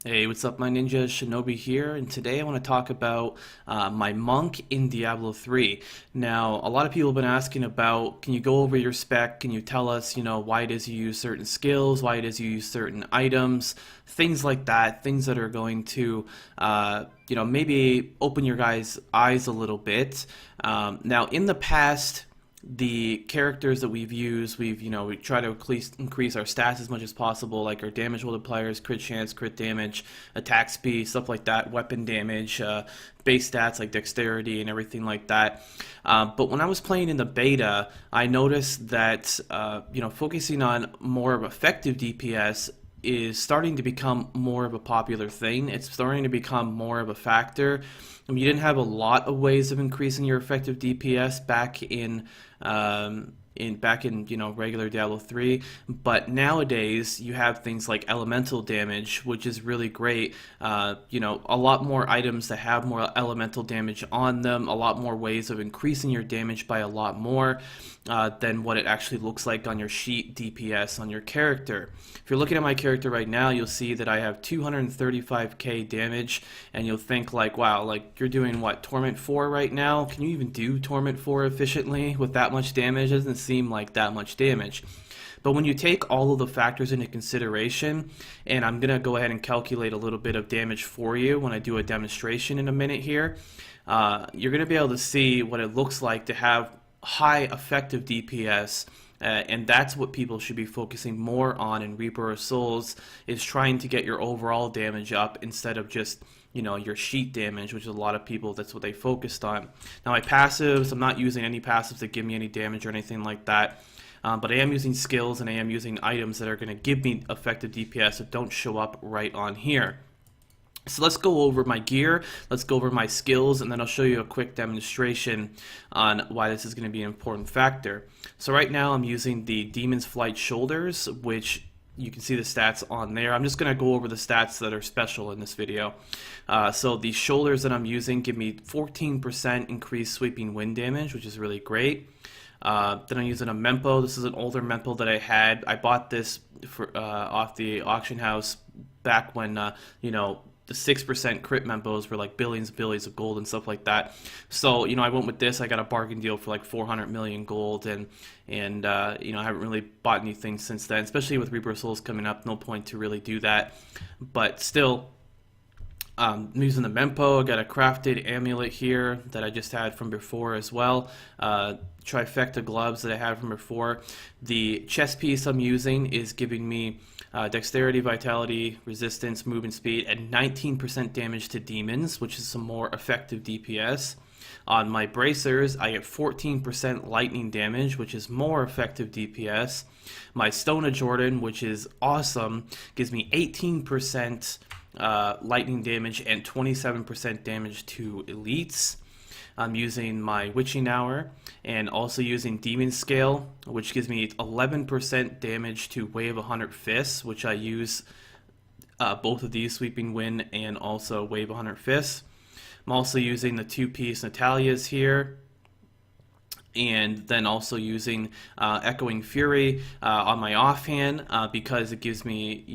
Hey, what's up, my ninja? Shinobi here, and today I want to talk about my monk in Diablo 3. Now, a lot of people have been asking about, can you go over your spec? Can you tell us, why it is you use certain skills, why it is you use certain items, things like that, things that are going to, maybe open your guys' eyes a little bit. Now, in the past, the characters that we've used, we try to increase our stats as much as possible, like our damage multipliers, crit chance, crit damage, attack speed, stuff like that, weapon damage, base stats like dexterity and everything like that. But when I was playing in the beta, I noticed that focusing on more of effective DPS is starting to become more of a popular thing. It's starting to become more of a factor. I mean, you didn't have a lot of ways of increasing your effective DPS back in regular Diablo 3, but nowadays you have things like elemental damage, which is really great. A lot more items that have more elemental damage on them, a lot more ways of increasing your damage by a lot more than what it actually looks like on your sheet DPS on your character. If you're looking at my character right now, you'll see that I have 235k damage, and you'll think like, wow, like you're doing what, Torment 4 right now? Can you even do Torment 4 efficiently with that much damage? It doesn't seem like that much damage. But when you take all of the factors into consideration, and I'm going to go ahead and calculate a little bit of damage for you when I do a demonstration in a minute here, you're going to be able to see what it looks like to have high effective DPS. And that's what people should be focusing more on in Reaper of Souls, is trying to get your overall damage up instead of just your sheet damage, which is a lot of people, that's what they focused on. Now my passives, I'm not using any passives that give me any damage or anything like that, but I am using skills and I am using items that are going to give me effective DPS that don't show up right on here. So let's go over my gear, let's go over my skills, and then I'll show you a quick demonstration on why this is going to be an important factor. So right now I'm using the Demon's Flight Shoulders, which you can see the stats on there. I'm just going to go over the stats that are special in this video. So the shoulders that I'm using give me 14% increased sweeping wind damage, which is really great. Then I'm using a Mempo. This is an older Mempo that I had. I bought this off the auction house back when, the 6% crit Mempos were like billions and billions of gold and stuff like that. So, I went with this. I got a bargain deal for like 400 million gold, and I haven't really bought anything since then, especially with Reaper of Souls coming up. No point to really do that. But still, I'm using the Mempo. I got a crafted amulet here that I just had from before as well. Trifecta gloves that I had from before. The chest piece I'm using is giving me dexterity, vitality, resistance, movement speed, and 19% damage to demons, which is some more effective DPS. On my bracers, I get 14% lightning damage, which is more effective DPS. My Stone of Jordan, which is awesome, gives me 18% lightning damage and 27% damage to elites. I'm using my Witching Hour and also using Demon Scale, which gives me 11% damage to Wave 100 Fists, which I use both of these, Sweeping Wind and also Wave 100 Fists. I'm also using the two-piece Natalia's here, and then also using Echoing Fury on my offhand because it gives me,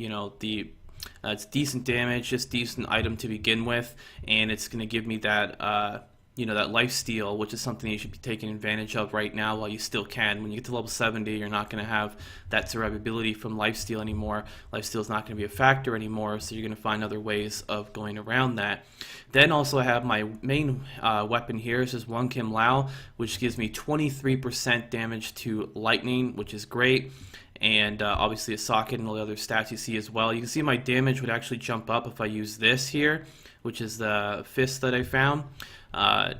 it's decent damage, just decent item to begin with, and it's going to give me that that lifesteal, which is something you should be taking advantage of right now while you still can. When you get to level 70, you're not going to have that survivability from lifesteal anymore. Lifesteal is not going to be a factor anymore, so you're going to find other ways of going around that. Then also I have my main weapon here. This is One Kim Lao, which gives me 23% damage to lightning, which is great. And obviously a socket and all the other stats you see as well. You can see my damage would actually jump up if I use this here, which is the fist that I found,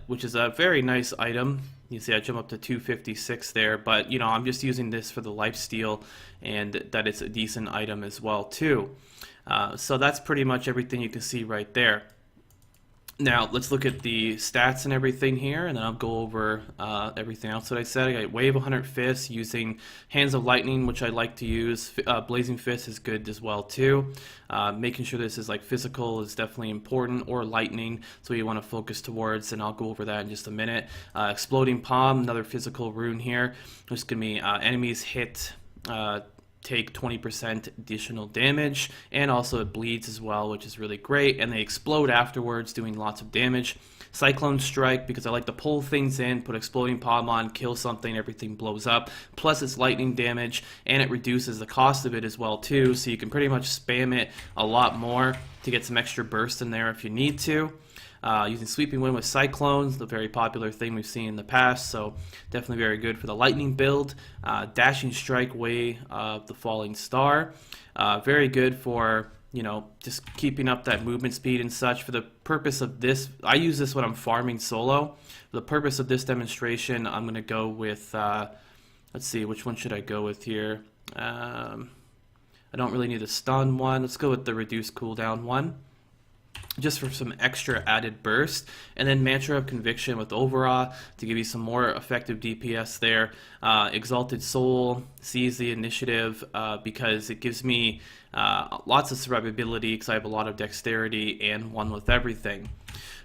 which is a very nice item. You see I jump up to 256 there, but I'm just using this for the lifesteal, and that it's a decent item as well too. So that's pretty much everything you can see right there. Now let's look at the stats and everything here, and then I'll go over everything else that I said. I got Wave 100 Fists using Hands of Lightning, which I like to use. Blazing Fist is good as well too. Making sure this is like physical is definitely important, or lightning, so you want to focus towards, and I'll go over that in just a minute. Exploding Palm, another physical rune here, which is going to be enemies hit take 20% additional damage, and also it bleeds as well, which is really great, and they explode afterwards, doing lots of damage. Cyclone Strike, because I like to pull things in, put Exploding Palm on, kill something, everything blows up, plus it's lightning damage, and it reduces the cost of it as well too, so you can pretty much spam it a lot more to get some extra burst in there if you need to. Using Sweeping Wind with Cyclones, the very popular thing we've seen in the past, so definitely very good for the lightning build. Dashing Strike, Way of the Falling Star, very good for, you know, just keeping up that movement speed and such. For the purpose of this, I use this when I'm farming solo. For the purpose of this demonstration, I'm going to go with, let's see, which one should I go with here? I don't really need the stun one. Let's go with the reduced cooldown one, just for some extra added burst. And then Mantra of Conviction with Overawe to give you some more effective DPS there. Exalted Soul, Seize the Initiative, because it gives me lots of survivability because I have a lot of dexterity and one with everything.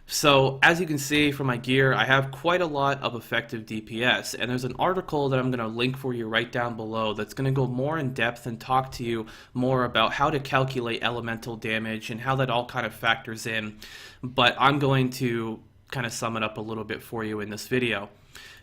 So as you can see from my gear, I have quite a lot of effective DPS, and there's an article that I'm going to link for you right down below that's going to go more in depth and talk to you more about how to calculate elemental damage and how that all kind of factors in, but I'm going to kind of sum it up a little bit for you in this video.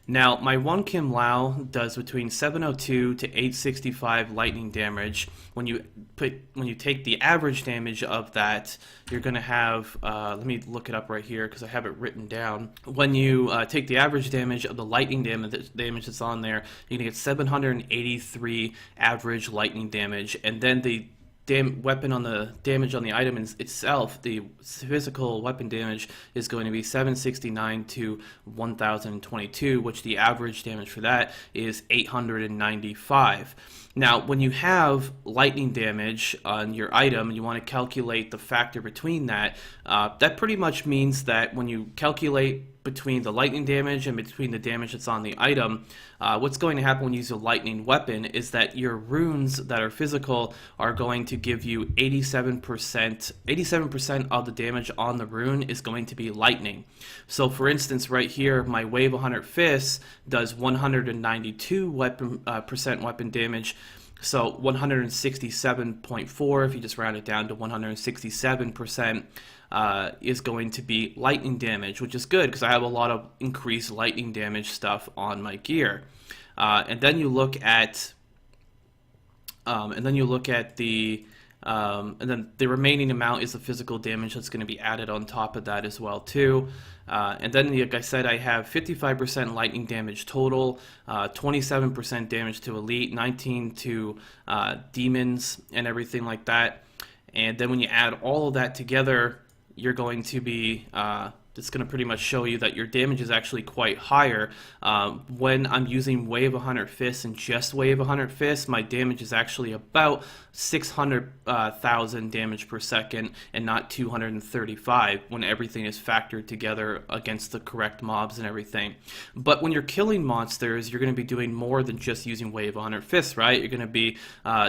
Now, my 1 Kim Lao does between 702 to 865 lightning damage. When you take the average damage of that, you're going to have, let me look it up right here because I have it written down. When you take the average damage of the lightning damage that's on there, you're going to get 783 average lightning damage, and then the weapon on the damage on the item itself, the physical weapon damage, is going to be 769 to 1022, which the average damage for that is 895. Now, when you have lightning damage on your item and you want to calculate the factor between that, that pretty much means that when you calculate between the lightning damage and between the damage that's on the item, what's going to happen when you use a lightning weapon is that your runes that are physical are going to give you 87% of the damage on the rune is going to be lightning. So for instance, right here, my Wave 100 Fists does 192% weapon damage. So 167.4, if you just round it down to 167%, is going to be lightning damage, which is good because I have a lot of increased lightning damage stuff on my gear. And then you look at, and then the remaining amount is the physical damage that's going to be added on top of that as well too. And then, like I said, I have 55% lightning damage total, 27% damage to elite, 19 to demons and everything like that. And then when you add all of that together, you're going to be, it's going to pretty much show you that your damage is actually quite higher. When I'm using Wave 100 Fists and just Wave 100 Fists, my damage is actually about 600,000 damage per second and not 235 when everything is factored together against the correct mobs and everything. But when you're killing monsters, you're going to be doing more than just using Wave 100 Fists, right? You're going to be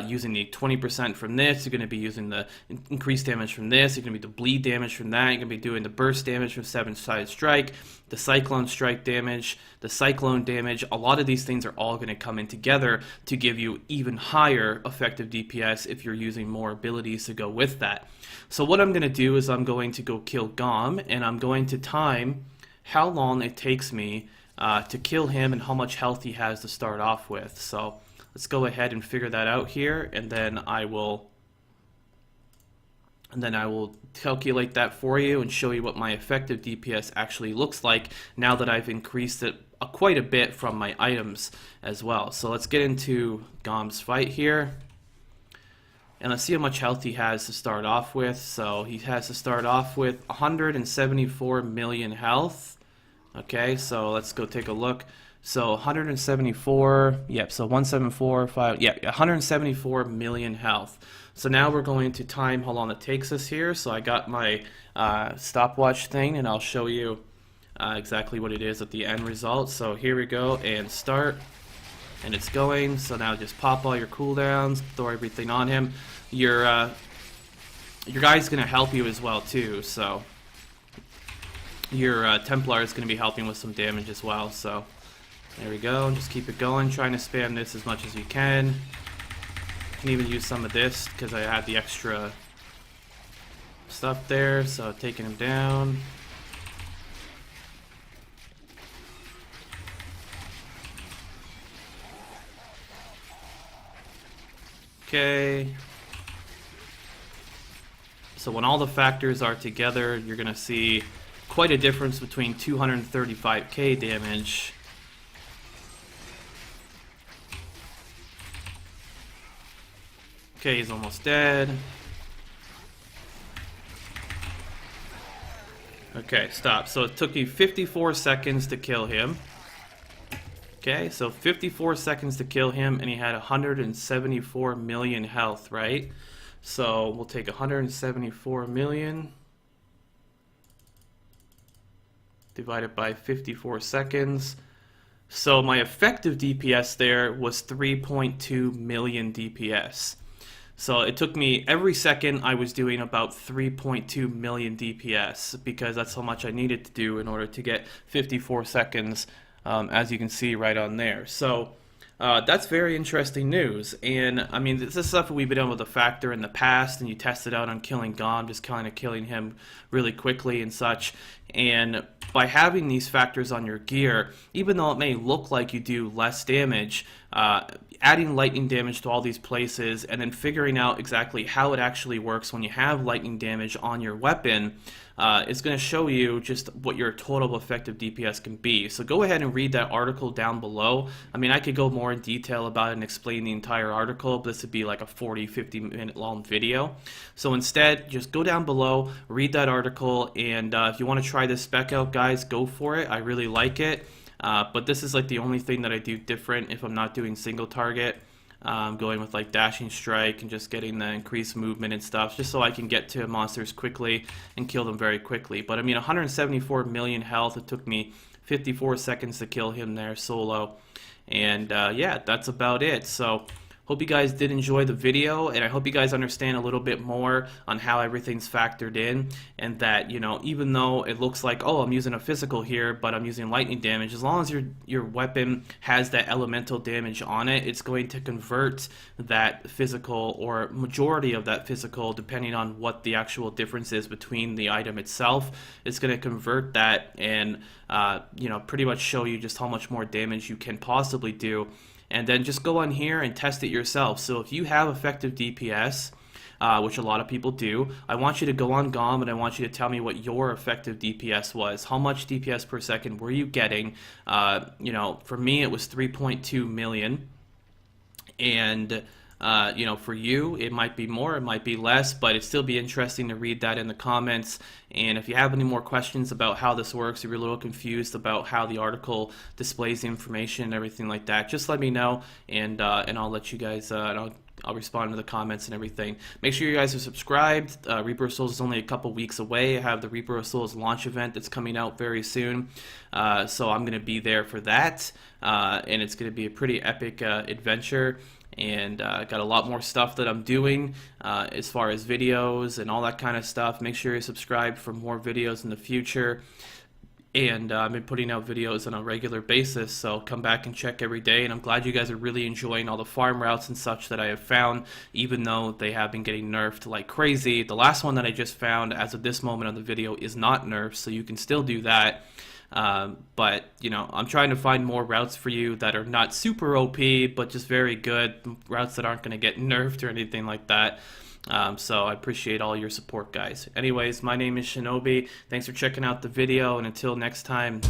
using the 20% from this, you're going to be using the increased damage from this, you're going to be the bleed damage from that, you're going to be doing the burst damage from 7-sided strike, the cyclone strike damage, the cyclone damage. A lot of these things are all going to come in together to give you even higher effective DPS if you're using more abilities to go with that. So what I'm going to do is I'm going to go kill Gom, and I'm going to time how long it takes me to kill him and how much health he has to start off with. So let's go ahead and figure that out here, and then I will calculate that for you and show you what my effective DPS actually looks like now that I've increased it quite a bit from my items as well. So let's get into Gom's fight here, and let's see how much health he has to start off with. So he has to start off with 174 million health. Okay, so let's go take a look. So 174, yep, so 174, yeah, 174 million health. So now we're going to time how long it takes us here. So I got my stopwatch thing, and I'll show you exactly what it is at the end result. So here we go, and start, and it's going. So now just pop all your cooldowns, throw everything on him. Your guy's going to help you as well too, so your Templar is going to be helping with some damage as well. So there we go, just keep it going, trying to spam this as much as you can. can even use some of this because I had the extra stuff there. So taking him down. Okay. So when all the factors are together, you're going to see quite a difference between 235k damage. Okay, he's almost dead. Okay, stop. So it took you 54 seconds to kill him. Okay, so 54 seconds to kill him, and he had 174 million health, right? So we'll take 174 million divided by 54 seconds. So my effective DPS there was 3.2 million DPS. So it took me, every second I was doing about 3.2 million DPS, because that's how much I needed to do in order to get 54 seconds, as you can see right on there. So that's very interesting news. And I mean, this is stuff we've been able to factor in the past, and you test it out on killing Gom, just kind of killing him really quickly and such. And by having these factors on your gear, even though it may look like you do less damage, adding lightning damage to all these places and then figuring out exactly how it actually works when you have lightning damage on your weapon is going to show you just what your total effective DPS can be. So go ahead and read that article down below. I mean, I could go more in detail about it and explain the entire article, but this would be like a 40-50 minute long video. So instead, just go down below, read that article, and if you want to try this spec out, guys, go for it. I really like it. But this is like the only thing that I do different if I'm not doing single target. Going with like dashing strike and just getting the increased movement and stuff, just so I can get to monsters quickly and kill them very quickly. But I mean, 174 million health, it took me 54 seconds to kill him there solo. And yeah, that's about it. So hope you guys did enjoy the video, and I hope you guys understand a little bit more on how everything's factored in, and that, you know, even though it looks like, oh, I'm using a physical here, but I'm using lightning damage, as long as your weapon has that elemental damage on it, it's going to convert that physical, or majority of that physical, depending on what the actual difference is between the item itself. It's going to convert that and, you know, pretty much show you just how much more damage you can possibly do. And then just go on here and test it yourself. So if you have effective DPS, which a lot of people do, I want you to go on GOM and I want you to tell me what your effective DPS was. How much DPS per second were you getting? You know, for me it was 3.2 million. And you know, for you, it might be more, it might be less, but it'd still be interesting to read that in the comments. And if you have any more questions about how this works, if you're a little confused about how the article displays the information and everything like that, just let me know, and I'll let you guys, and I'll respond to the comments and everything. Make sure you guys are subscribed. Reaper of Souls is only a couple weeks away. I have the Reaper of Souls launch event that's coming out very soon, so I'm going to be there for that, and it's going to be a pretty epic adventure. And got a lot more stuff that I'm doing as far as videos and all that kind of stuff. Make sure you're subscribed for more videos in the future. And I've been putting out videos on a regular basis, so come back and check every day. And I'm glad you guys are really enjoying all the farm routes and such that I have found, even though they have been getting nerfed like crazy. The last one that I just found as of this moment on the video is not nerfed, so you can still do that. But, you know, I'm trying to find more routes for you that are not super OP, but just very good, routes that aren't going to get nerfed or anything like that. So I appreciate all your support, guys. Anyways, my name is Shinobi. Thanks for checking out the video, and until next time,